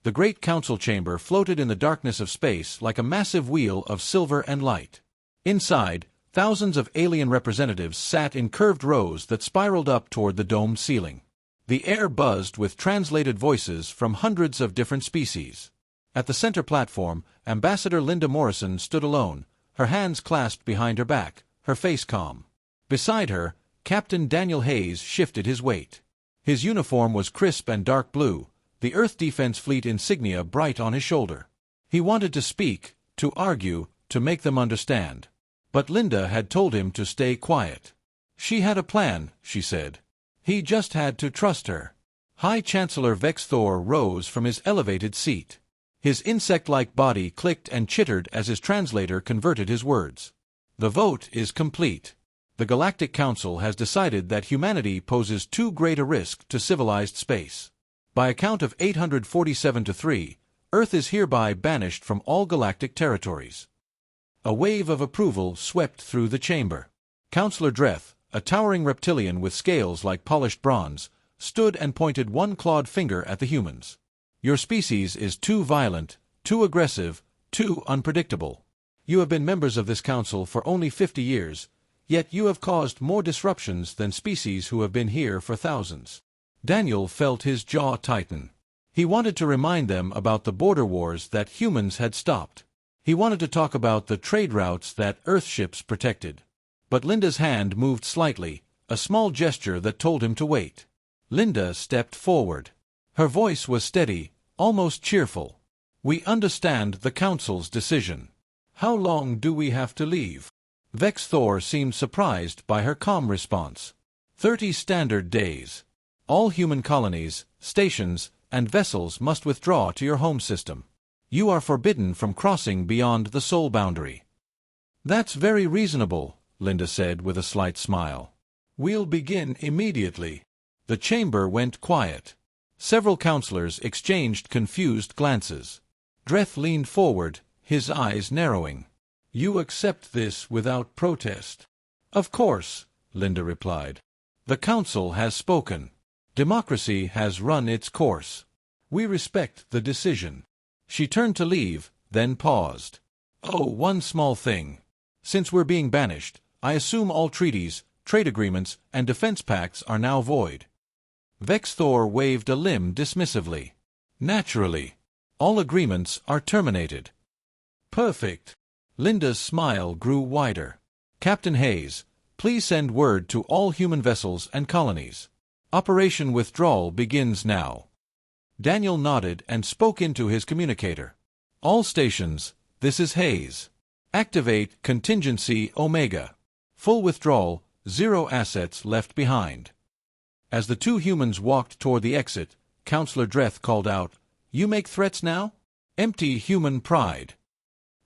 The great council chamber floated in the darkness of space like a massive wheel of silver and light. Inside, thousands of alien representatives sat in curved rows that spiraled up toward the domed ceiling. The air buzzed with translated voices from hundreds of different species. At the center platform, Ambassador Linda Morrison stood alone, her hands clasped behind her back, her face calm. Beside her, Captain Daniel Hayes shifted his weight. His uniform was crisp and dark blue, the Earth Defense Fleet insignia bright on his shoulder. He wanted to speak, to argue, to make them understand. But Linda had told him to stay quiet. She had a plan, she said. He just had to trust her. High Chancellor Vex Thor rose from his elevated seat. His insect-like body clicked and chittered as his translator converted his words. The vote is complete. The Galactic Council has decided that humanity poses too great a risk to civilized space. By a count of 847-3, Earth is hereby banished from all galactic territories. A wave of approval swept through the chamber. Councillor Dreth, a towering reptilian with scales like polished bronze, stood and pointed one clawed finger at the humans. Your species is too violent, too aggressive, too unpredictable. You have been members of this council for only 50 years, yet you have caused more disruptions than species who have been here for thousands. Daniel felt his jaw tighten. He wanted to remind them about the border wars that humans had stopped. He wanted to talk about the trade routes that Earthships protected. But Linda's hand moved slightly, a small gesture that told him to wait. Linda stepped forward. Her voice was steady, almost cheerful. We understand the Council's decision. How long do we have to leave? Vex Thor seemed surprised by her calm response. 30 standard days. All human colonies, stations, and vessels must withdraw to your home system. You are forbidden from crossing beyond the soul boundary. That's very reasonable, Linda said with a slight smile. We'll begin immediately. The chamber went quiet. Several councillors exchanged confused glances. Dreth leaned forward, his eyes narrowing. You accept this without protest? Of course, Linda replied. The council has spoken. Democracy has run its course. We respect the decision. She turned to leave, then paused. Oh, one small thing. Since we're being banished, I assume all treaties, trade agreements, and defense pacts are now void. Vex Thor waved a limb dismissively. Naturally. All agreements are terminated. Perfect. Linda's smile grew wider. Captain Hayes, please send word to all human vessels and colonies. Operation Withdrawal begins now. Daniel nodded and spoke into his communicator. All stations, this is Hayes. Activate Contingency Omega. Full withdrawal, 0 assets left behind. As the two humans walked toward the exit, Councillor Dreth called out, You make threats now? Empty human pride.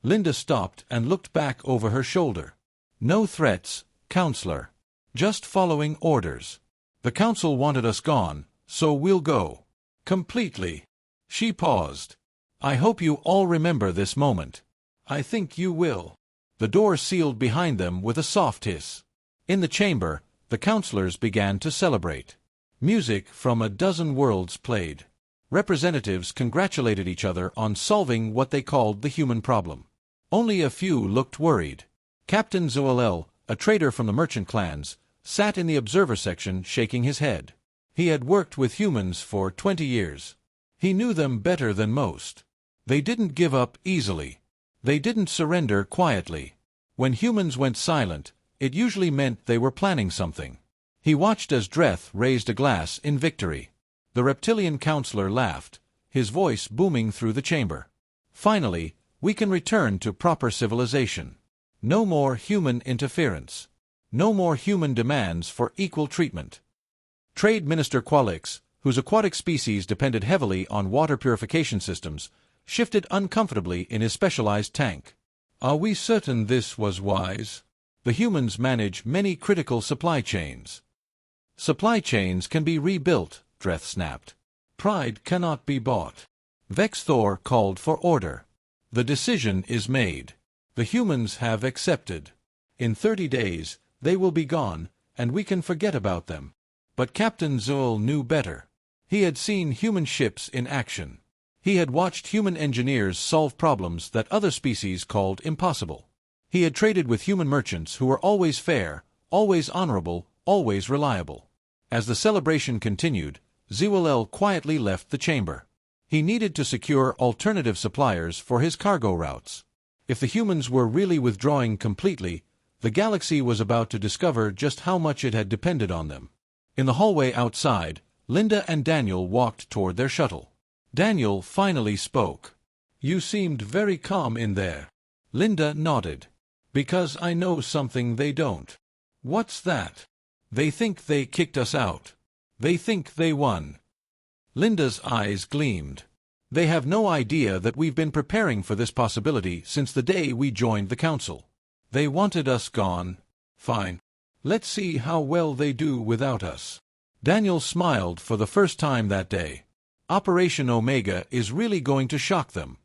Linda stopped and looked back over her shoulder. No threats, Councillor. Just following orders. The Council wanted us gone, so we'll go. Completely. She paused. I hope you all remember this moment. I think you will. The door sealed behind them with a soft hiss. In the chamber, the councillors began to celebrate. Music from a dozen worlds played. Representatives congratulated each other on solving what they called the human problem. Only a few looked worried. Captain Zoelel, a trader from the merchant clans, sat in the observer section shaking his head. He had worked with humans for 20 years. He knew them better than most. They didn't give up easily. They didn't surrender quietly. When humans went silent, it usually meant they were planning something. He watched as Dreth raised a glass in victory. The reptilian councillor laughed, his voice booming through the chamber. Finally, we can return to proper civilization. No more human interference. No more human demands for equal treatment. Trade Minister Qualix, whose aquatic species depended heavily on water purification systems, shifted uncomfortably in his specialized tank. Are we certain this was wise? The humans manage many critical supply chains. Supply chains can be rebuilt, Dreth snapped. Pride cannot be bought. Vex Thor called for order. The decision is made. The humans have accepted. In 30 days, they will be gone, and we can forget about them. But Captain Zoel knew better. He had seen human ships in action. He had watched human engineers solve problems that other species called impossible. He had traded with human merchants who were always fair, always honorable, always reliable. As the celebration continued, Zewalel quietly left the chamber. He needed to secure alternative suppliers for his cargo routes. If the humans were really withdrawing completely, the galaxy was about to discover just how much it had depended on them. In the hallway outside, Linda and Daniel walked toward their shuttle. Daniel finally spoke. "You seemed very calm in there." Linda nodded. "Because I know something they don't." "What's that?" "They think they kicked us out. They think they won." Linda's eyes gleamed. "They have no idea that we've been preparing for this possibility since the day we joined the council. They wanted us gone. Fine. Let's see how well they do without us." Daniel smiled for the first time that day. Operation Omega is really going to shock them.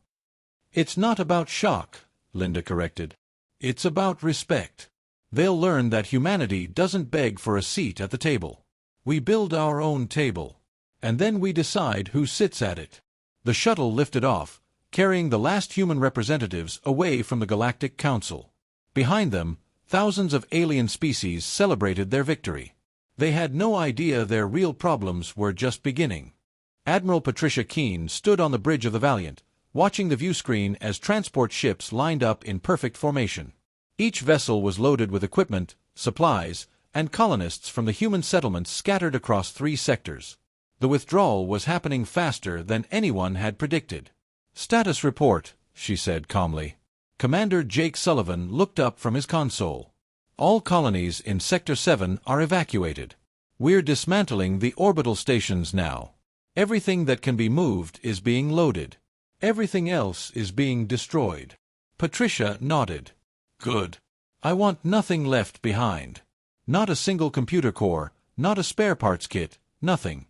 "It's not about shock," Linda corrected. "It's about respect. They'll learn that humanity doesn't beg for a seat at the table. We build our own table. And then we decide who sits at it." The shuttle lifted off, carrying the last human representatives away from the Galactic Council. Behind them, thousands of alien species celebrated their victory. They had no idea their real problems were just beginning. Admiral Patricia Keene stood on the bridge of the Valiant, watching the viewscreen as transport ships lined up in perfect formation. Each vessel was loaded with equipment, supplies, and colonists from the human settlements scattered across 3 sectors. The withdrawal was happening faster than anyone had predicted. "Status report," she said calmly. Commander Jake Sullivan looked up from his console. "All colonies in Sector 7 are evacuated. We're dismantling the orbital stations now. Everything that can be moved is being loaded. Everything else is being destroyed." Patricia nodded. "Good. I want nothing left behind. Not a single computer core, not a spare parts kit, nothing."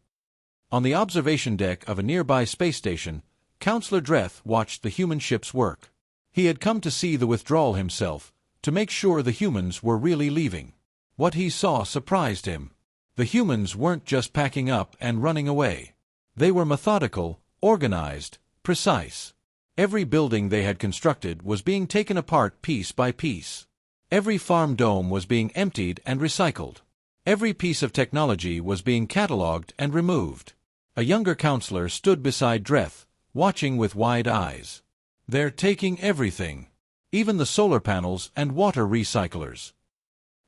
On the observation deck of a nearby space station, Counselor Dreth watched the human ship's work. He had come to see the withdrawal himself, to make sure the humans were really leaving. What he saw surprised him. The humans weren't just packing up and running away. They were methodical, organized, precise. Every building they had constructed was being taken apart piece by piece. Every farm dome was being emptied and recycled. Every piece of technology was being catalogued and removed. A younger counselor stood beside Dreth, watching with wide eyes. "They're taking everything. Even the solar panels and water recyclers."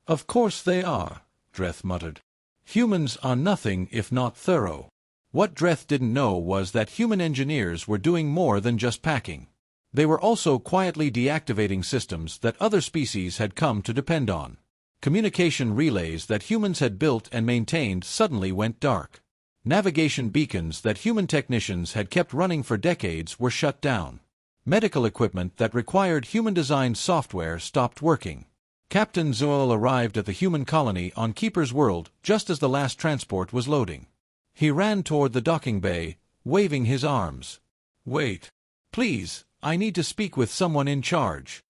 "Of course they are," Dreth muttered. "Humans are nothing if not thorough." What Dreth didn't know was that human engineers were doing more than just packing. They were also quietly deactivating systems that other species had come to depend on. Communication relays that humans had built and maintained suddenly went dark. Navigation beacons that human technicians had kept running for decades were shut down. Medical equipment that required human-designed software stopped working. Captain Zoel arrived at the human colony on Keeper's World just as the last transport was loading. He ran toward the docking bay, waving his arms. "Wait. Please, I need to speak with someone in charge."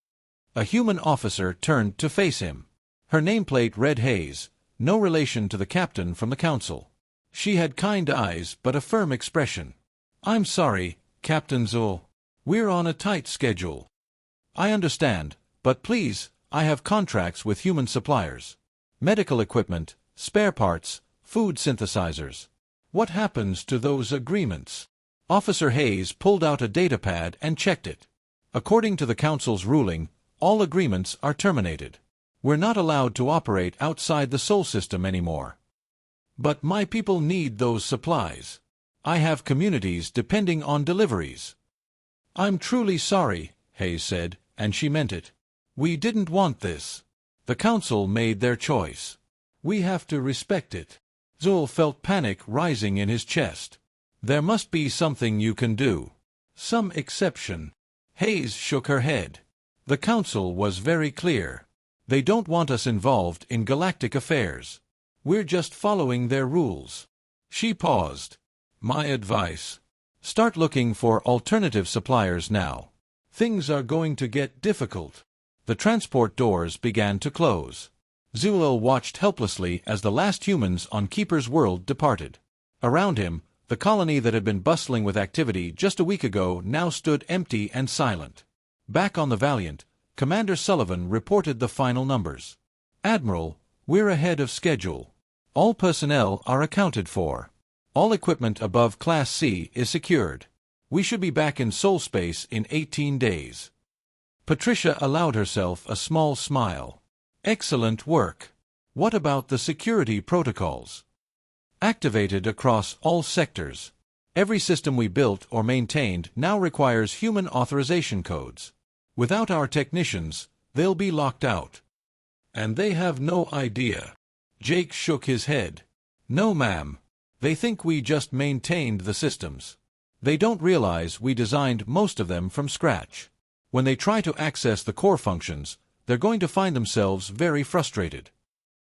A human officer turned to face him. Her nameplate read Hayes, no relation to the captain from the council. She had kind eyes but a firm expression. "I'm sorry, Captain Zoel. We're on a tight schedule." "I understand, but please, I have contracts with human suppliers. Medical equipment, spare parts, food synthesizers. What happens to those agreements?" Officer Hayes pulled out a datapad and checked it. "According to the Council's ruling, all agreements are terminated. We're not allowed to operate outside the Sol system anymore." "But my people need those supplies. I have communities depending on deliveries." "I'm truly sorry," Hayes said, and she meant it. "We didn't want this. The Council made their choice. We have to respect it." Zoel felt panic rising in his chest. "There must be something you can do. Some exception." Hayes shook her head. "The Council was very clear. They don't want us involved in galactic affairs. We're just following their rules." She paused. "My advice: start looking for alternative suppliers now. Things are going to get difficult." The transport doors began to close. Zoel watched helplessly as the last humans on Keeper's World departed. Around him, The colony that had been bustling with activity just a week ago now stood empty and silent. Back on the Valiant, Commander Sullivan reported the final numbers. "Admiral, we're ahead of schedule. All personnel are accounted for. All equipment above Class C is secured. We should be back in Sol space in 18 days. Patricia allowed herself a small smile. "Excellent work. What about the security protocols?" "Activated across all sectors. Every system we built or maintained now requires human authorization codes. Without our technicians, they'll be locked out." "And they have no idea." Jake shook his head. "No, ma'am. They think we just maintained the systems. They don't realize we designed most of them from scratch. When they try to access the core functions, they're going to find themselves very frustrated."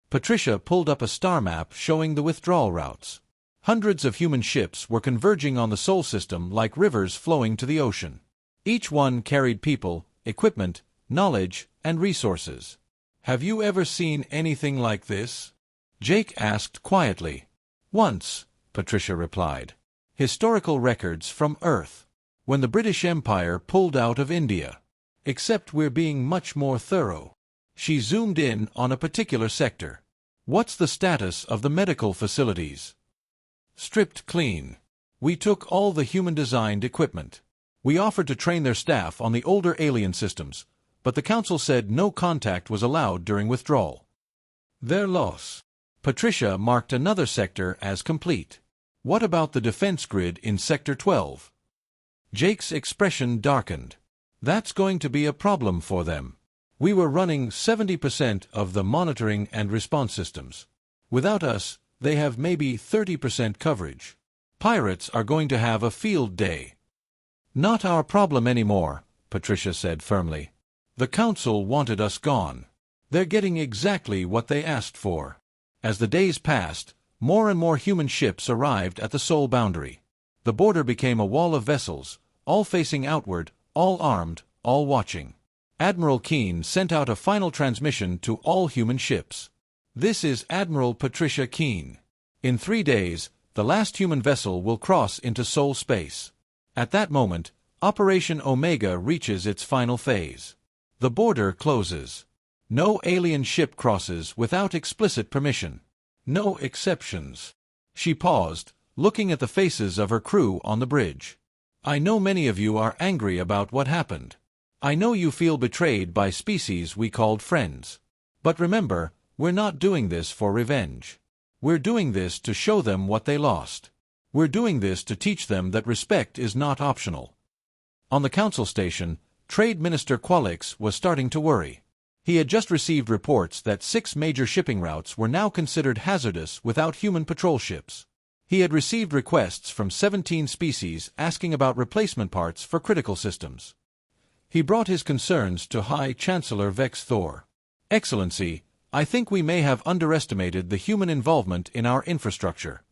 Patricia pulled up a star map showing the withdrawal routes. Hundreds of human ships were converging on the Sol system like rivers flowing to the ocean. Each one carried people, equipment, knowledge, and resources. "Have you ever seen anything like this?" Jake asked quietly. "Once," Patricia replied. "Historical records from Earth. When the British Empire pulled out of India. Except we're being much more thorough." She zoomed in on a particular sector. "What's the status of the medical facilities?" "Stripped clean. We took all the human-designed equipment. We offered to train their staff on the older alien systems, but the Council said no contact was allowed during withdrawal." "Their loss." Patricia marked another sector as complete. "What about the defense grid in Sector 12? Jake's expression darkened. "That's going to be a problem for them. We were running 70% of the monitoring and response systems. Without us, they have maybe 30% coverage. Pirates are going to have a field day." "Not our problem anymore," Patricia said firmly. "The Council wanted us gone. They're getting exactly what they asked for." As the days passed, more and more human ships arrived at the Sol boundary. The border became a wall of vessels, all facing outward, all armed, all watching. Admiral Keene sent out a final transmission to all human ships. "This is Admiral Patricia Keene. In 3 days, the last human vessel will cross into Sol space. At that moment, Operation Omega reaches its final phase. The border closes. No alien ship crosses without explicit permission. No exceptions." She paused, looking at the faces of her crew on the bridge. "I know many of you are angry about what happened. I know you feel betrayed by species we called friends. But remember, we're not doing this for revenge. We're doing this to show them what they lost. We're doing this to teach them that respect is not optional." On the Council station, Trade Minister Qualix was starting to worry. He had just received reports that 6 major shipping routes were now considered hazardous without human patrol ships. He had received requests from 17 species asking about replacement parts for critical systems. He brought his concerns to High Chancellor Vex Thor. "Excellency, I think we may have underestimated the human involvement in our infrastructure."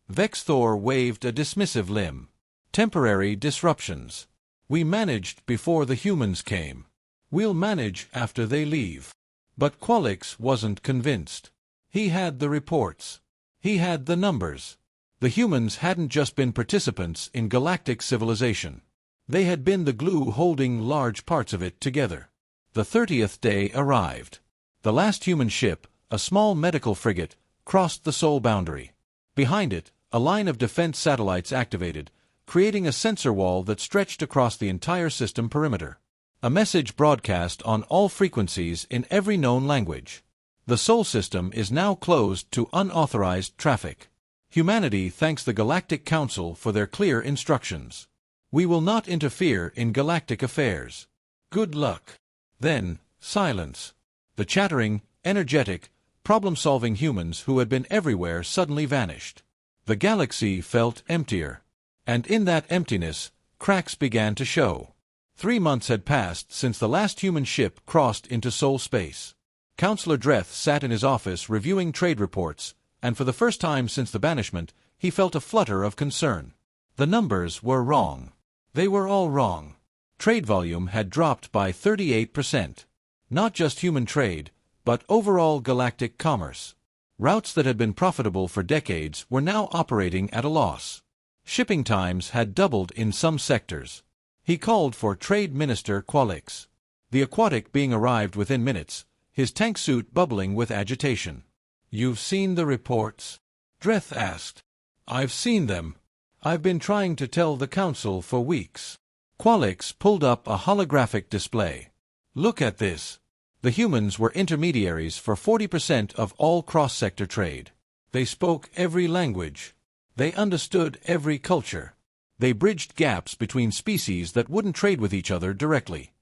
Vex Thor waved a dismissive limb. "Temporary disruptions. We managed before the humans came. We'll manage after they leave." But Qualix wasn't convinced. He had the reports. He had the numbers. The humans hadn't just been participants in galactic civilization. They had been the glue holding large parts of it together. The 30th day arrived. The last human ship, a small medical frigate, crossed the Sol boundary. Behind it, a line of defense satellites activated, creating a sensor wall that stretched across the entire system perimeter. A message broadcast on all frequencies in every known language. "The Sol system is now closed to unauthorized traffic. Humanity thanks the Galactic Council for their clear instructions. We will not interfere in galactic affairs. Good luck." Then, silence. The chattering, energetic, problem-solving humans who had been everywhere suddenly vanished. The galaxy felt emptier. And in that emptiness, cracks began to show. 3 months had passed since the last human ship crossed into Sol space. Councillor Dreth sat in his office reviewing trade reports, and for the first time since the banishment, he felt a flutter of concern. The numbers were wrong. They were all wrong. Trade volume had dropped by 38%. Not just human trade, but overall galactic commerce. Routes that had been profitable for decades were now operating at a loss. Shipping times had doubled in some sectors. He called for Trade Minister Qualix. The aquatic being arrived within minutes, his tank suit bubbling with agitation. "You've seen the reports?" Dreth asked. "I've seen them. I've been trying to tell the Council for weeks." Qualix pulled up a holographic display. "Look at this." The humans were intermediaries for 40% of all cross-sector trade. They spoke every language. They understood every culture. They bridged gaps between species that wouldn't trade with each other directly.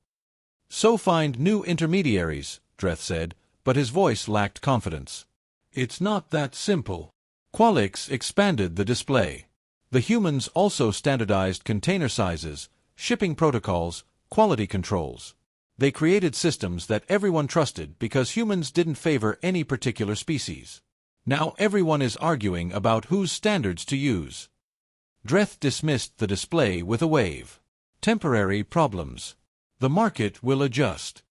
"So find new intermediaries," Dreth said, but his voice lacked confidence. "It's not that simple." Qualix expanded the display. The humans also standardized container sizes, shipping protocols, quality controls. They created systems that everyone trusted because humans didn't favor any particular species. Now everyone is arguing about whose standards to use. Dreth dismissed the display with a wave. "Temporary problems. The market will adjust."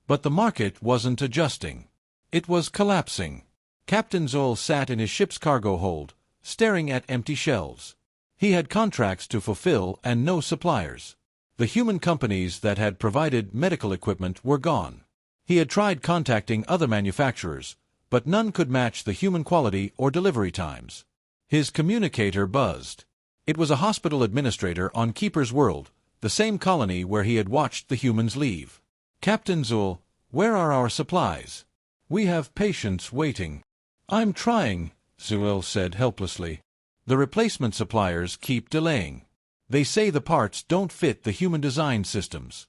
But the market wasn't adjusting. It was collapsing. Captain Zoll sat in his ship's cargo hold, staring at empty shelves. He had contracts to fulfill and no suppliers. The human companies that had provided medical equipment were gone. He had tried contacting other manufacturers, but none could match the human quality or delivery times. His communicator buzzed. It was a hospital administrator on Keeper's World, the same colony where he had watched the humans leave. "Captain Zoll, where are our supplies? We have patients waiting." "I'm trying," Zoll said helplessly. "The replacement suppliers keep delaying. They say the parts don't fit the human design systems."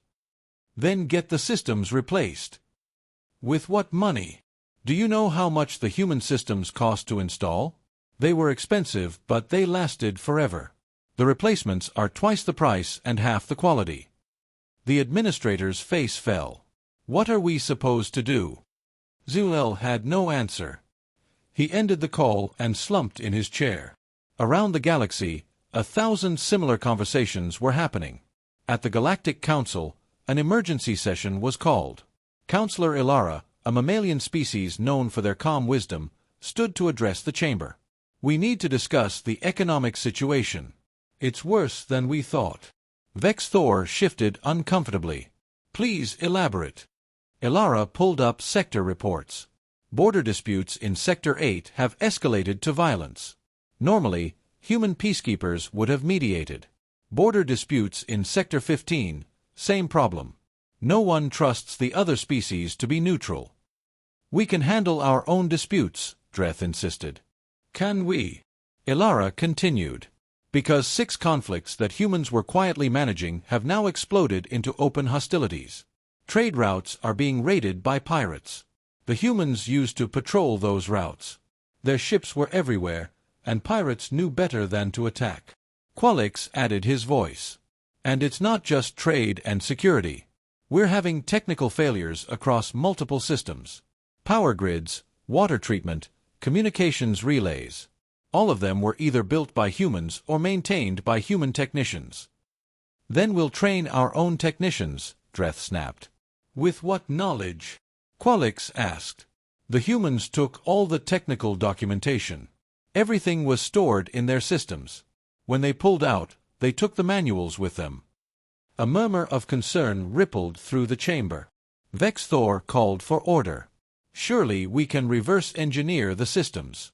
"Then get the systems replaced." "With what money? Do you know how much the human systems cost to install? They were expensive, but they lasted forever. The replacements are twice the price and half the quality." The administrator's face fell. "What are we supposed to do?" Zoll had no answer. He ended the call and slumped in his chair. Around the galaxy, 1,000 similar conversations were happening. At the Galactic Council, an emergency session was called. Counselor Ilara, a mammalian species known for their calm wisdom, stood to address the chamber. "We need to discuss the economic situation. It's worse than we thought." Vex Thor shifted uncomfortably. "Please elaborate." Ilara pulled up sector reports. Border disputes in Sector 8 have escalated to violence. Normally, human peacekeepers would have mediated. Border disputes in Sector 15, same problem. No one trusts the other species to be neutral. "We can handle our own disputes," Dreth insisted. "Can we?" Ilara continued. "Because 6 conflicts that humans were quietly managing have now exploded into open hostilities. Trade routes are being raided by pirates. The humans used to patrol those routes. Their ships were everywhere, and pirates knew better than to attack." Qualix added his voice. "And it's not just trade and security. We're having technical failures across multiple systems. Power grids, water treatment, communications relays. All of them were either built by humans or maintained by human technicians." "Then we'll train our own technicians," Dreth snapped. "With what knowledge?" Qualix asked. "The humans took all the technical documentation. Everything was stored in their systems. When they pulled out, they took the manuals with them." A murmur of concern rippled through the chamber. Vex Thor called for order. "Surely we can reverse engineer the systems."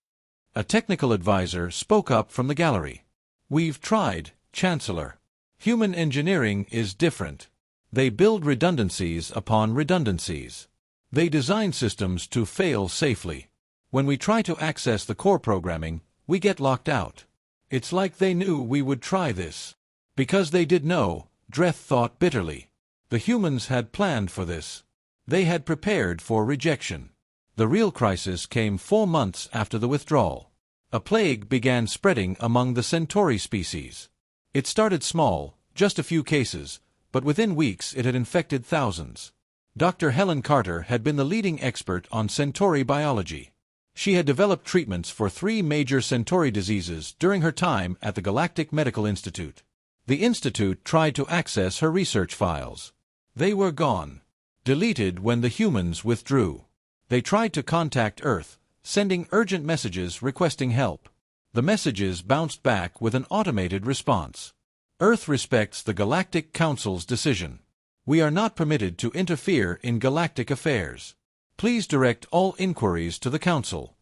A technical advisor spoke up from the gallery. "We've tried, Chancellor. Human engineering is different. They build redundancies upon redundancies. They design systems to fail safely. When we try to access the core programming, we get locked out. It's like they knew we would try this." Because they did know, Dreth thought bitterly. The humans had planned for this. They had prepared for rejection. The real crisis came 4 months after the withdrawal. A plague began spreading among the Centauri species. It started small, just a few cases, but within weeks it had infected thousands. Dr. Helen Carter had been the leading expert on Centauri biology. She had developed treatments for 3 major Centauri diseases during her time at the Galactic Medical Institute. The institute tried to access her research files. They were gone. Deleted when the humans withdrew. They tried to contact Earth, sending urgent messages requesting help. The messages bounced back with an automated response. Earth respects the Galactic Council's decision. We are not permitted to interfere in galactic affairs. Please direct all inquiries to the Council.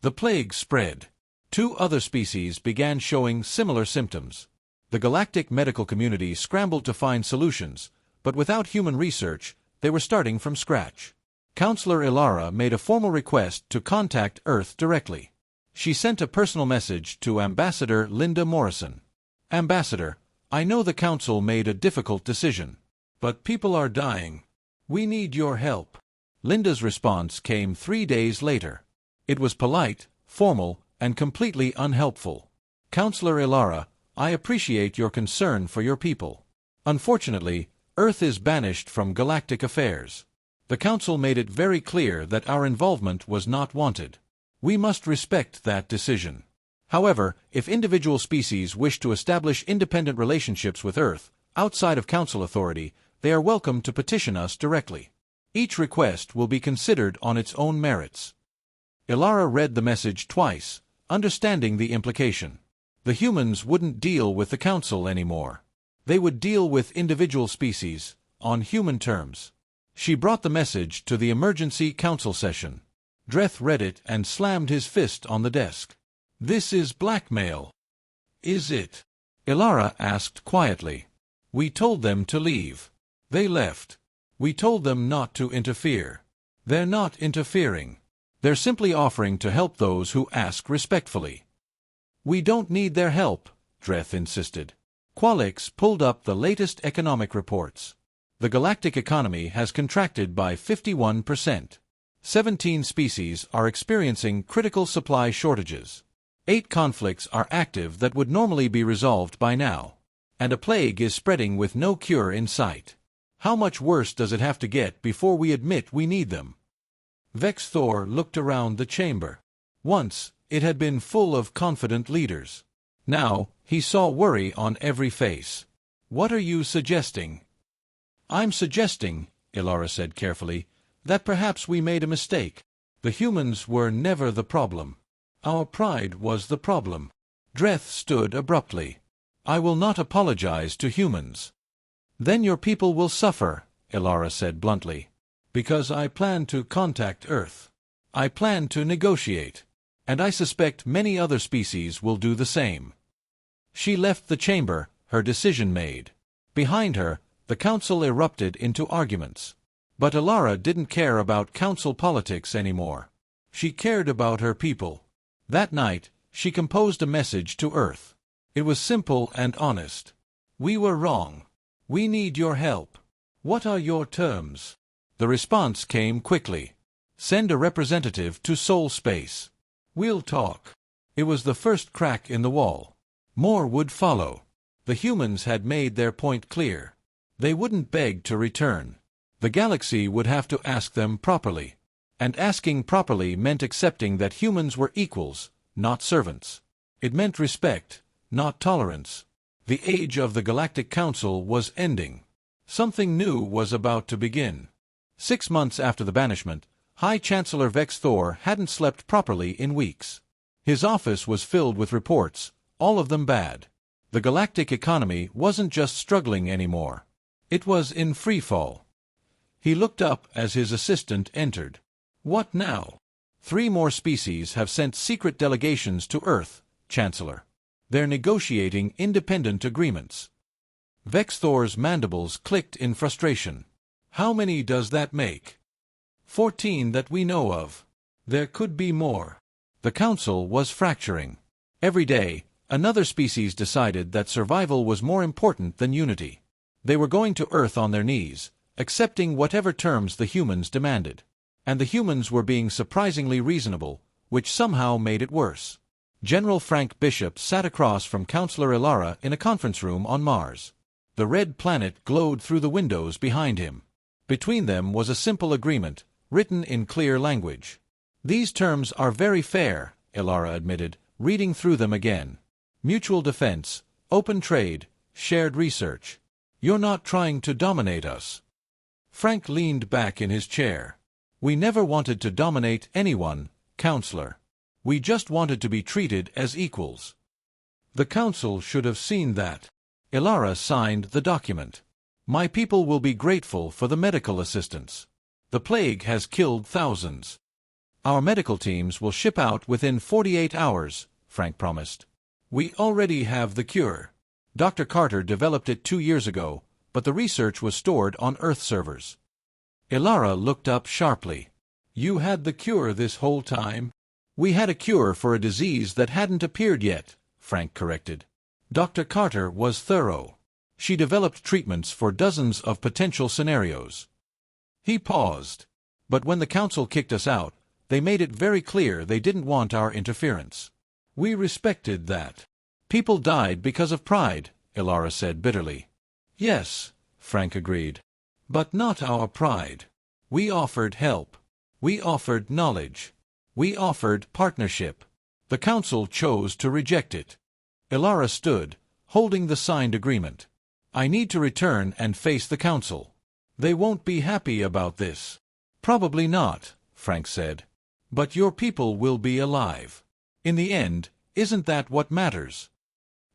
The plague spread. 2 other species began showing similar symptoms. The galactic medical community scrambled to find solutions, but without human research, they were starting from scratch. Counselor Ilara made a formal request to contact Earth directly. She sent a personal message to Ambassador Linda Morrison. Ambassador, I know the Council made a difficult decision, but people are dying. We need your help. Linda's response came 3 days later. It was polite, formal, and completely unhelpful. Counselor Ilara, I appreciate your concern for your people. Unfortunately, Earth is banished from galactic affairs. The Council made it very clear that our involvement was not wanted. We must respect that decision. However, if individual species wish to establish independent relationships with Earth, outside of Council authority, they are welcome to petition us directly. Each request will be considered on its own merits. Ilara read the message twice, understanding the implication. The humans wouldn't deal with the Council anymore. They would deal with individual species, on human terms. She brought the message to the emergency council session. Dreth read it and slammed his fist on the desk. This is blackmail. Is it? Ilara asked quietly. We told them to leave. They left. We told them not to interfere. They're not interfering. They're simply offering to help those who ask respectfully. We don't need their help, Dreth insisted. Qualix pulled up the latest economic reports. The galactic economy has contracted by 51%. 17 species are experiencing critical supply shortages. 8 conflicts are active that would normally be resolved by now. And a plague is spreading with no cure in sight. How much worse does it have to get before we admit we need them? Vex Thor looked around the chamber. Once, it had been full of confident leaders. Now, he saw worry on every face. What are you suggesting? I'm suggesting, Ilara said carefully, that perhaps we made a mistake. The humans were never the problem. Our pride was the problem. Dreth stood abruptly. I will not apologize to humans. Then your people will suffer, Ilara said bluntly. Because I plan to contact Earth. I plan to negotiate. And I suspect many other species will do the same. She left the chamber, her decision made. Behind her, the council erupted into arguments. But Ilara didn't care about council politics anymore. She cared about her people. That night, she composed a message to Earth. It was simple and honest. We were wrong. We need your help. What are your terms? The response came quickly. Send a representative to Soul Space. We'll talk. It was the first crack in the wall. More would follow. The humans had made their point clear. They wouldn't beg to return. The galaxy would have to ask them properly. And asking properly meant accepting that humans were equals, not servants. It meant respect, not tolerance. The age of the Galactic Council was ending. Something new was about to begin. 6 months after the banishment, High Chancellor Vex Thor hadn't slept properly in weeks. His office was filled with reports, all of them bad. The galactic economy wasn't just struggling anymore. It was in freefall. He looked up as his assistant entered. What now? 3 more species have sent secret delegations to Earth, Chancellor. They're negotiating independent agreements. Vex Thor's mandibles clicked in frustration. How many does that make? 14 that we know of. There could be more. The council was fracturing. Every day, another species decided that survival was more important than unity. They were going to Earth on their knees, accepting whatever terms the humans demanded. And the humans were being surprisingly reasonable, which somehow made it worse. General Frank Bishop sat across from Counselor Ilara in a conference room on Mars. The red planet glowed through the windows behind him. Between them was a simple agreement, written in clear language. These terms are very fair, Ilara admitted, reading through them again. Mutual defense, open trade, shared research. You're not trying to dominate us. Frank leaned back in his chair. We never wanted to dominate anyone, Counselor. We just wanted to be treated as equals. The Council should have seen that. Ilara signed the document. My people will be grateful for the medical assistance. The plague has killed thousands. Our medical teams will ship out within 48 hours, Frank promised. We already have the cure. Dr. Carter developed it 2 years ago, but the research was stored on Earth servers. Ilara looked up sharply. You had the cure this whole time? We had a cure for a disease that hadn't appeared yet, Frank corrected. Dr. Carter was thorough. She developed treatments for dozens of potential scenarios. He paused. But when the Council kicked us out, they made it very clear they didn't want our interference. We respected that. People died because of pride, Ilara said bitterly. Yes, Frank agreed. But not our pride. We offered help. We offered knowledge. We offered partnership. The Council chose to reject it. Ilara stood, holding the signed agreement. I need to return and face the Council. They won't be happy about this. Probably not, Frank said. But your people will be alive. In the end, isn't that what matters?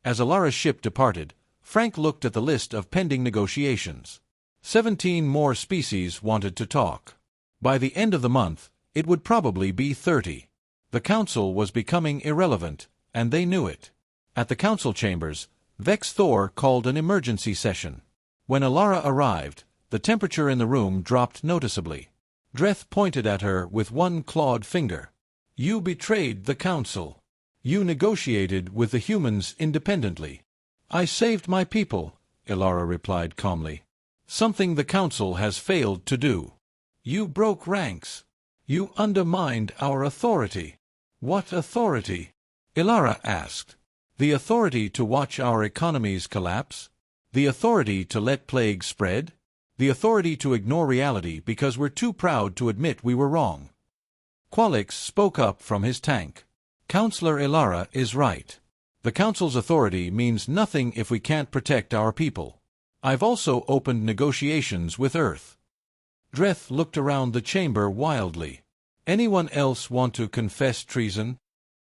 As Ilara's ship departed, Frank looked at the list of pending negotiations. 17 more species wanted to talk. By the end of the month, it would probably be 30. The Council was becoming irrelevant, and they knew it. At the Council chambers, Vex Thor called an emergency session. When Ilara arrived, the temperature in the room dropped noticeably. Dreth pointed at her with one clawed finger. You betrayed the Council. You negotiated with the humans independently. I saved my people, Ilara replied calmly. Something the Council has failed to do. You broke ranks. You undermined our authority. What authority? Ilara asked. The authority to watch our economies collapse? The authority to let plague spread? The authority to ignore reality because we're too proud to admit we were wrong? Qualix spoke up from his tank. Counselor Ilara is right. The Council's authority means nothing if we can't protect our people. I've also opened negotiations with Earth. Dreth looked around the chamber wildly. Anyone else want to confess treason?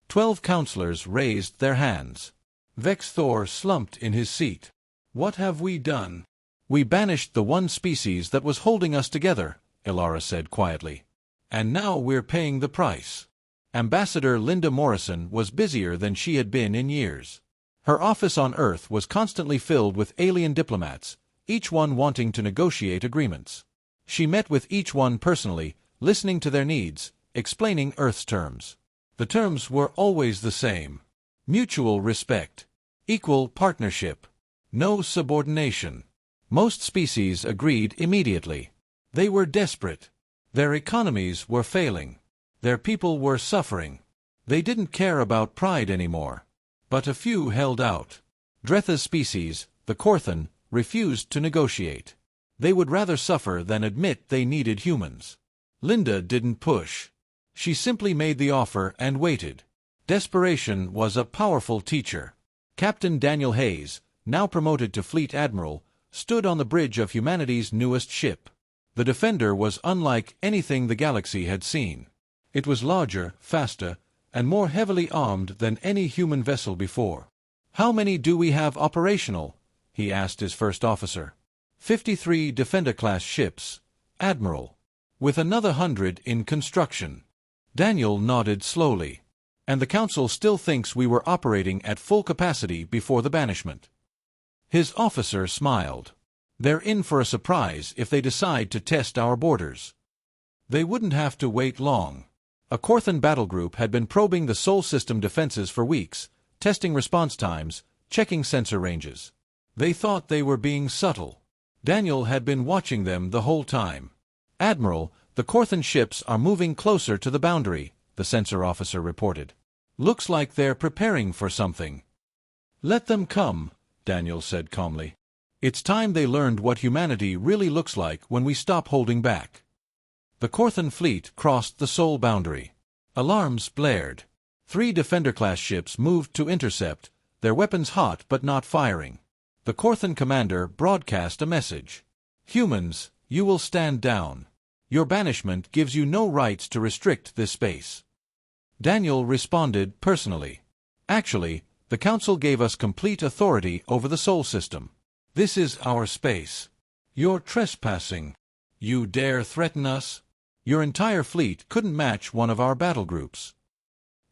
12 counselors raised their hands. Vex Thor slumped in his seat. What have we done? We banished the one species that was holding us together, Ilara said quietly. And now we're paying the price. Ambassador Linda Morrison was busier than she had been in years. Her office on Earth was constantly filled with alien diplomats, each one wanting to negotiate agreements. She met with each one personally, listening to their needs, explaining Earth's terms. The terms were always the same. Mutual respect. Equal partnership. No subordination. Most species agreed immediately. They were desperate. Their economies were failing. Their people were suffering. They didn't care about pride anymore. But a few held out. Dretha's species, the Korthan, refused to negotiate. They would rather suffer than admit they needed humans. Linda didn't push. She simply made the offer and waited. Desperation was a powerful teacher. Captain Daniel Hayes, now promoted to Fleet Admiral, stood on the bridge of humanity's newest ship. The Defender was unlike anything the galaxy had seen. It was larger, faster, and more heavily armed than any human vessel before. How many do we have operational? He asked his first officer. 53 Defender-class ships, Admiral, with another 100 in construction. Daniel nodded slowly. And the Council still thinks we were operating at full capacity before the banishment. His officer smiled. They're in for a surprise if they decide to test our borders. They wouldn't have to wait long. A Korthan battle group had been probing the Sol system defenses for weeks, testing response times, checking sensor ranges. They thought they were being subtle. Daniel had been watching them the whole time. Admiral, the Korthan ships are moving closer to the boundary, the sensor officer reported. Looks like they're preparing for something. Let them come, Daniel said calmly. It's time they learned what humanity really looks like when we stop holding back. The Korthan fleet crossed the Sol boundary. Alarms blared. 3 Defender-class ships moved to intercept, their weapons hot but not firing. The Korthan commander broadcast a message. Humans, you will stand down. Your banishment gives you no rights to restrict this space. Daniel responded personally. Actually, the Council gave us complete authority over the Sol system. This is our space. You're trespassing. You dare threaten us? Your entire fleet couldn't match one of our battle groups.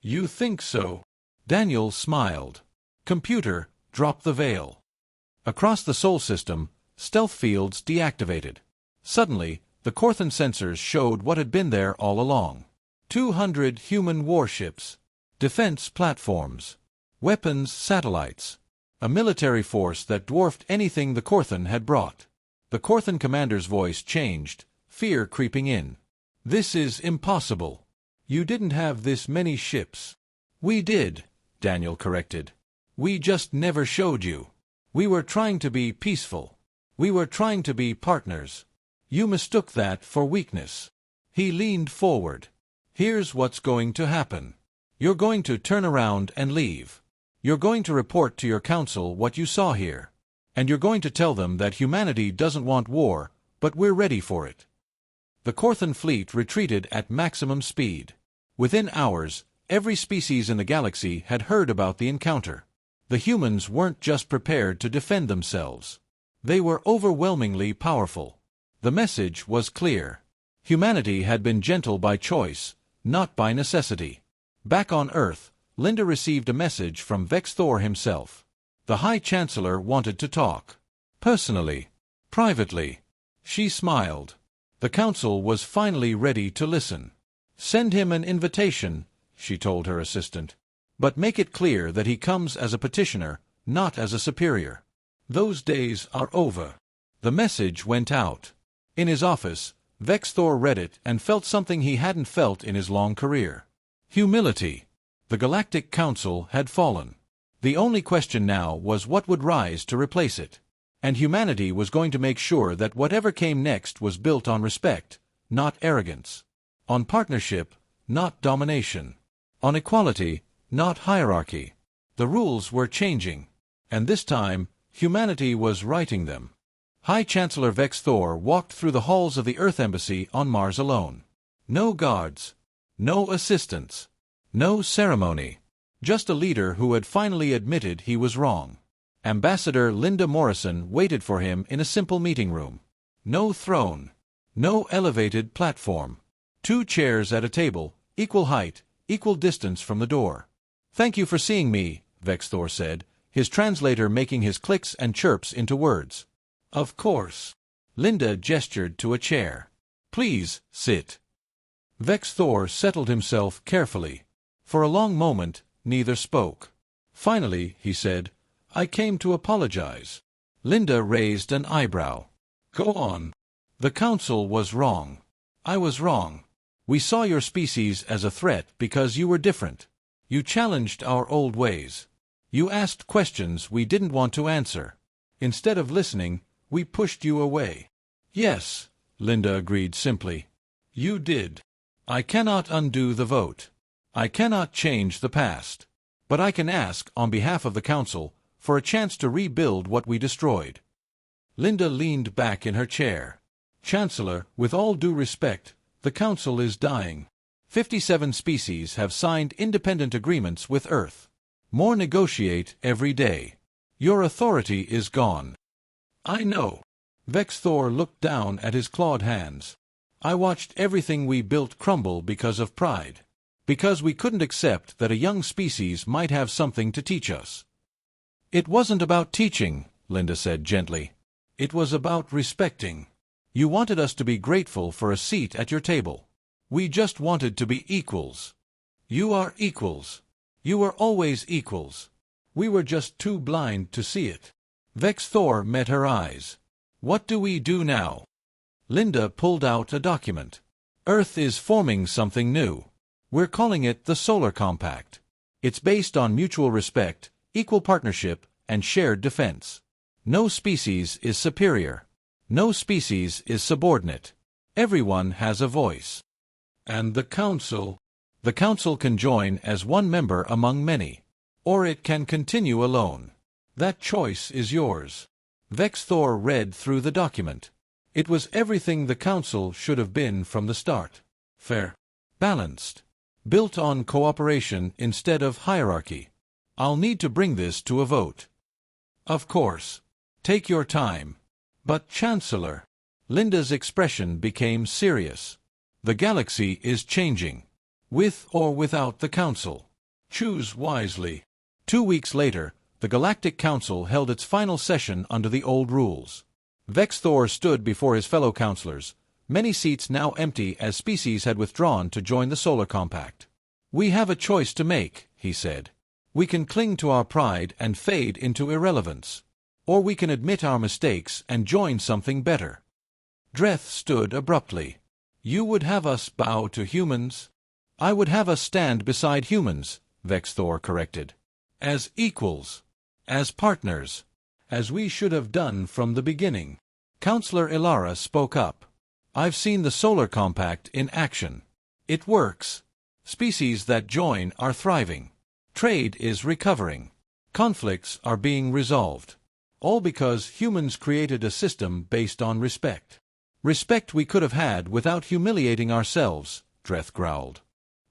You think so? Daniel smiled. Computer, drop the veil. Across the Sol system, stealth fields deactivated. Suddenly, the Corthan sensors showed what had been there all along. 200 human warships, defense platforms, weapons satellites, a military force that dwarfed anything the Corthan had brought. The Corthan commander's voice changed, fear creeping in. This is impossible. You didn't have this many ships. We did, Daniel corrected. We just never showed you. We were trying to be peaceful. We were trying to be partners. You mistook that for weakness. He leaned forward. Here's what's going to happen. You're going to turn around and leave. You're going to report to your council what you saw here. And you're going to tell them that humanity doesn't want war, but we're ready for it. The Corthan fleet retreated at maximum speed. Within hours, every species in the galaxy had heard about the encounter. The humans weren't just prepared to defend themselves. They were overwhelmingly powerful. The message was clear. Humanity had been gentle by choice, not by necessity. Back on Earth, Linda received a message from Vex Thor himself. The High Chancellor wanted to talk. Personally. Privately. She smiled. The Council was finally ready to listen. Send him an invitation, she told her assistant. But make it clear that he comes as a petitioner, not as a superior. Those days are over. The message went out. In his office, Vex Thor read it and felt something he hadn't felt in his long career. Humility. The Galactic Council had fallen. The only question now was what would rise to replace it. And humanity was going to make sure that whatever came next was built on respect, not arrogance. On partnership, not domination. On equality, not hierarchy. The rules were changing. And this time, humanity was writing them. High Chancellor Vex Thor walked through the halls of the Earth Embassy on Mars alone. No guards. No assistants. No ceremony. Just a leader who had finally admitted he was wrong. Ambassador Linda Morrison waited for him in a simple meeting room. No throne. No elevated platform. 2 chairs at a table, equal height, equal distance from the door. Thank you for seeing me, Vex Thor said, his translator making his clicks and chirps into words. Of course. Linda gestured to a chair. Please, sit. Vex Thor settled himself carefully. For a long moment, neither spoke. Finally, he said, I came to apologize. Linda raised an eyebrow. Go on. The Council was wrong. I was wrong. We saw your species as a threat because you were different. You challenged our old ways. You asked questions we didn't want to answer. Instead of listening, we pushed you away. Yes, Linda agreed simply. You did. I cannot undo the vote. I cannot change the past. But I can ask, on behalf of the Council, for a chance to rebuild what we destroyed. Linda leaned back in her chair. Chancellor, with all due respect, the Council is dying. 57 species have signed independent agreements with Earth. More negotiate every day. Your authority is gone. I know. Vex Thor looked down at his clawed hands. I watched everything we built crumble because of pride. Because we couldn't accept that a young species might have something to teach us. It wasn't about teaching, Linda said gently. It was about respecting. You wanted us to be grateful for a seat at your table. We just wanted to be equals. You are equals. You were always equals. We were just too blind to see it. Vex Thor met her eyes. What do we do now? Linda pulled out a document. Earth is forming something new. We're calling it the Solar Compact. It's based on mutual respect, equal partnership, and shared defense. No species is superior. No species is subordinate. Everyone has a voice. And the Council? The Council can join as one member among many. Or it can continue alone. That choice is yours. Vex Thor read through the document. It was everything the Council should have been from the start. Fair. Balanced. built on cooperation instead of hierarchy. I'll need to bring this to a vote. Of course. Take your time. But Chancellor, Linda's expression became serious. The galaxy is changing. With or without the Council. Choose wisely. 2 weeks later, the Galactic Council held its final session under the old rules. Vexthor stood before his fellow councillors, many seats now empty as species had withdrawn to join the Solar Compact. "We have a choice to make," he said. "We can cling to our pride and fade into irrelevance. Or we can admit our mistakes and join something better." Dreth stood abruptly. "You would have us bow to humans?" "I would have us stand beside humans," Vexthor corrected. "As equals. As partners. As we should have done from the beginning." Councillor Ilara spoke up. "I've seen the Solar Compact in action. It works. Species that join are thriving. Trade is recovering. Conflicts are being resolved. All because humans created a system based on respect. Respect we could have had without humiliating ourselves," Dreth growled.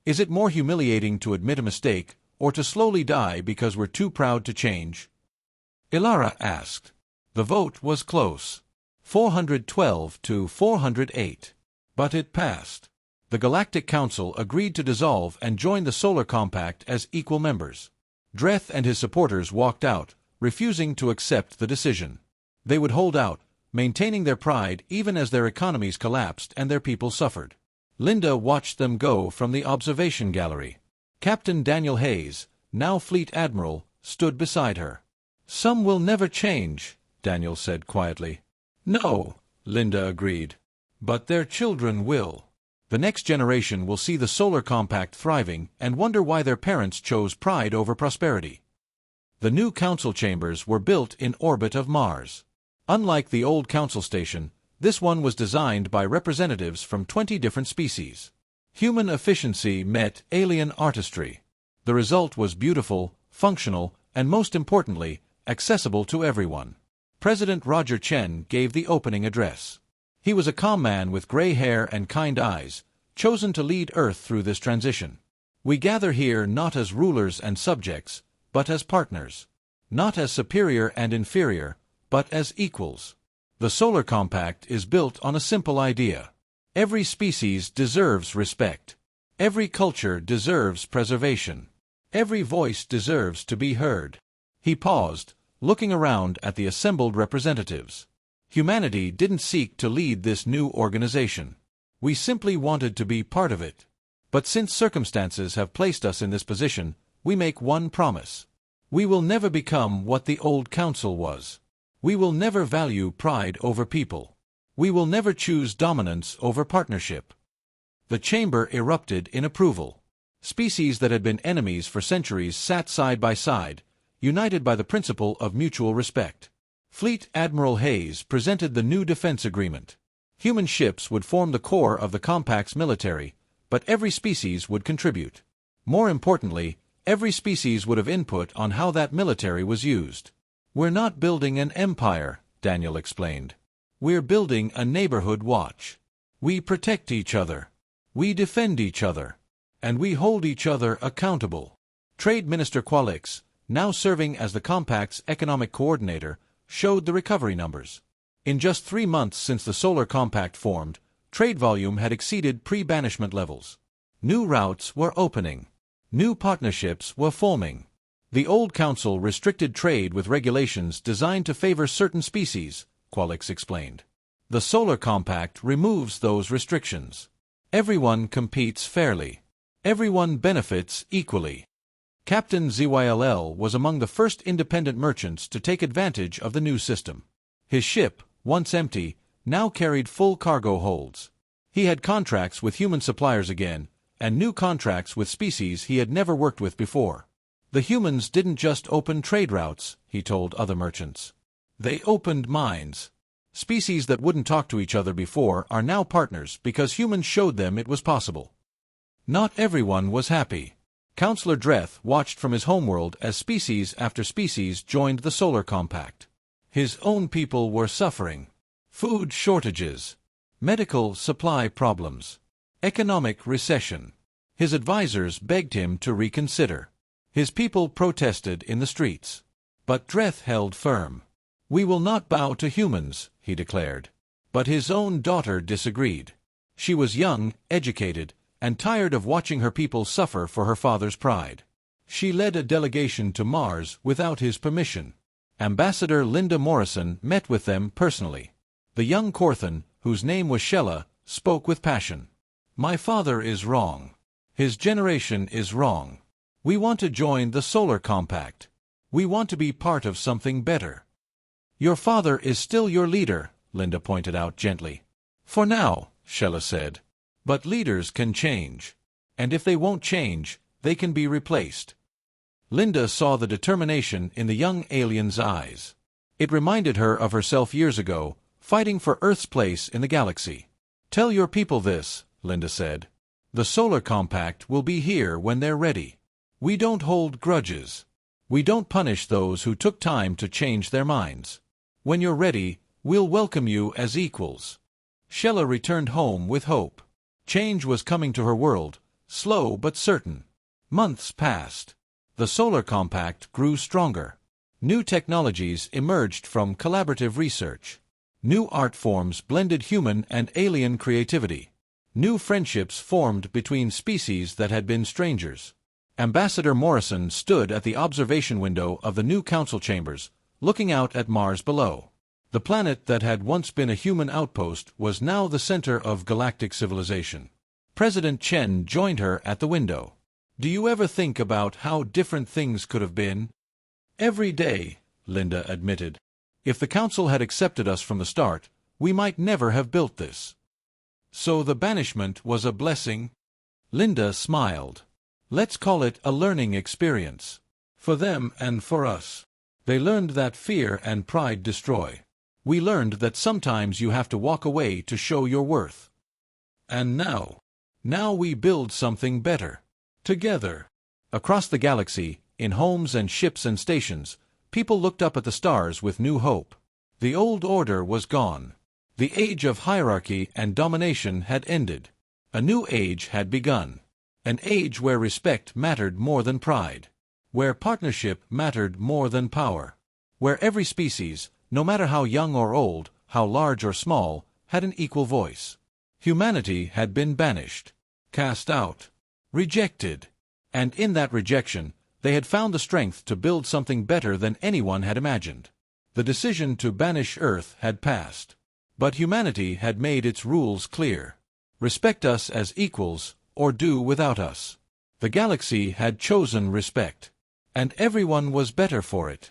"Is it more humiliating to admit a mistake, or to slowly die because we're too proud to change?" Ilara asked. The vote was close. 412 to 408. But it passed. The Galactic Council agreed to dissolve and join the Solar Compact as equal members. Dreth and his supporters walked out, refusing to accept the decision. They would hold out, maintaining their pride even as their economies collapsed and their people suffered. Linda watched them go from the observation gallery. Captain Daniel Hayes, now Fleet Admiral, stood beside her. "Some will never change," Daniel said quietly. "No," Linda agreed. "But their children will. The next generation will see the Solar Compact thriving and wonder why their parents chose pride over prosperity." The new council chambers were built in orbit of Mars. Unlike the old council station, this one was designed by representatives from 20 different species. Human efficiency met alien artistry. The result was beautiful, functional, and most importantly, accessible to everyone. President Roger Chen gave the opening address. He was a calm man with gray hair and kind eyes, chosen to lead Earth through this transition. "We gather here not as rulers and subjects, but as partners. Not as superior and inferior, but as equals. The Solar Compact is built on a simple idea. Every species deserves respect. Every culture deserves preservation. Every voice deserves to be heard." He paused, looking around at the assembled representatives. Humanity didn't seek to lead this new organization. We simply wanted to be part of it. But since circumstances have placed us in this position, we make one promise. We will never become what the old council was. We will never value pride over people. We will never choose dominance over partnership. The chamber erupted in approval. Species that had been enemies for centuries sat side by side, united by the principle of mutual respect. Fleet Admiral Hayes presented the new defense agreement. Human ships would form the core of the Compact's military, but every species would contribute. More importantly, every species would have input on how that military was used. "We're not building an empire," Daniel explained. "We're building a neighborhood watch. We protect each other. We defend each other. And we hold each other accountable." Trade Minister Qualix, now serving as the Compact's economic coordinator, showed the recovery numbers. In just 3 months since the Solar Compact formed, trade volume had exceeded pre-banishment levels. New routes were opening. New partnerships were forming. The old council restricted trade with regulations designed to favor certain species, Qualix explained. The Solar Compact removes those restrictions. Everyone competes fairly. Everyone benefits equally. Captain ZYLL was among the first independent merchants to take advantage of the new system. His ship, once empty, now carried full cargo holds. He had contracts with human suppliers again, and new contracts with species he had never worked with before. The humans didn't just open trade routes, he told other merchants. They opened minds. Species that wouldn't talk to each other before are now partners because humans showed them it was possible. Not everyone was happy. Councillor Dreth watched from his homeworld as species after species joined the Solar Compact. His own people were suffering. Food shortages, medical supply problems, economic recession. His advisors begged him to reconsider. His people protested in the streets. But Dreth held firm. "We will not bow to humans," he declared. But his own daughter disagreed. She was young, educated, and tired of watching her people suffer for her father's pride. She led a delegation to Mars without his permission. Ambassador Linda Morrison met with them personally. The young Corthan, whose name was Shella, spoke with passion. "My father is wrong. His generation is wrong. We want to join the Solar Compact. We want to be part of something better." "Your father is still your leader," Linda pointed out gently. "For now," Shella said. "But leaders can change. And if they won't change, they can be replaced." Linda saw the determination in the young alien's eyes. It reminded her of herself years ago, fighting for Earth's place in the galaxy. "Tell your people this," Linda said. "The Solar Compact will be here when they're ready. We don't hold grudges. We don't punish those who took time to change their minds. When you're ready, we'll welcome you as equals." Shella returned home with hope. Change was coming to her world, slow but certain. Months passed. The Solar Compact grew stronger. New technologies emerged from collaborative research. New art forms blended human and alien creativity. New friendships formed between species that had been strangers. Ambassador Morrison stood at the observation window of the new council chambers, looking out at Mars below. The planet that had once been a human outpost was now the center of galactic civilization. President Chen joined her at the window. "Do you ever think about how different things could have been?" "Every day," Linda admitted. "If the Council had accepted us from the start, we might never have built this." "So the banishment was a blessing?" Linda smiled. "Let's call it a learning experience. For them and for us. They learned that fear and pride destroy. We learned that sometimes you have to walk away to show your worth. And now we build something better. Together." Across the galaxy, in homes and ships and stations, people looked up at the stars with new hope. The old order was gone. The age of hierarchy and domination had ended. A new age had begun. An age where respect mattered more than pride. Where partnership mattered more than power. Where every species, no matter how young or old, how large or small, had an equal voice. Humanity had been banished, cast out, rejected. And in that rejection, they had found the strength to build something better than anyone had imagined. The decision to banish Earth had passed. But humanity had made its rules clear. Respect us as equals, or do without us. The galaxy had chosen respect. And everyone was better for it.